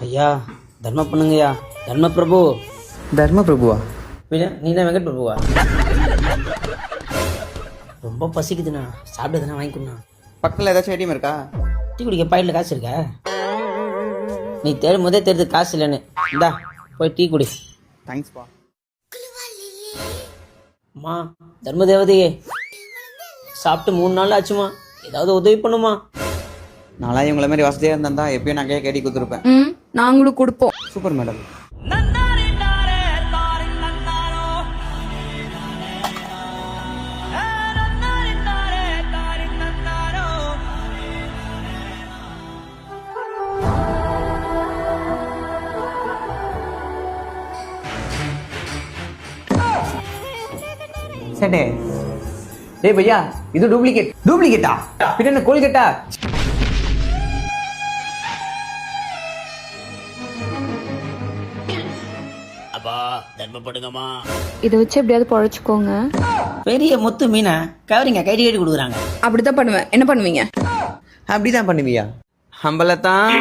ஐயா தர்ம பண்ணுங்கய்யா. தர்ம பிரபு. தர்ம பிரபுவா? நீ தான் வெங்கட் பிரபுவா? ரொம்ப பசிக்குதுண்ணா, சாப்பிடுதுண்ணா, வாங்கிக்கணுண்ணா. பக்கத்தில் ஏதாச்சும் ஏடிஎம் இருக்கா? டீ குடிக்க பாக்கெட்டில் காசு இருக்கா? நீ தேடும் போதே தெரியுது காசு இல்லைன்னு. இந்தா போய் டீ குடி. தேங்க்ஸ்ப்பா. அம்மா தர்ம தேவதையே, சாப்பிட்டு 3 நாள் ஆச்சுமா, ஏதாவது உதவி பண்ணுமா? நான்லாம் இவங்கள மாதிரி வசதியாக இருந்தா எப்பயும் நகையை கேட்டி கொடுத்துருப்பேன். நாங்களும் கொடுப்போம். Super madam. சட்டே டே பையா, இது டூப்ளிகேட்டா? பின்ன கோல்கேட்டா? அப்பா தர்ம பண்ணுங்கம்மா. இதை வச்சு எப்படியாவது பொழைச்சுக்கோங்க. பெரிய முத்து மீனா கவரிங்க கைடி கொடுக்குறாங்க. அப்படித்தான் பண்ணுவேன். என்ன பண்ணுவீங்க? அப்படிதான் பண்ணுவியா? அம்பலத்தான்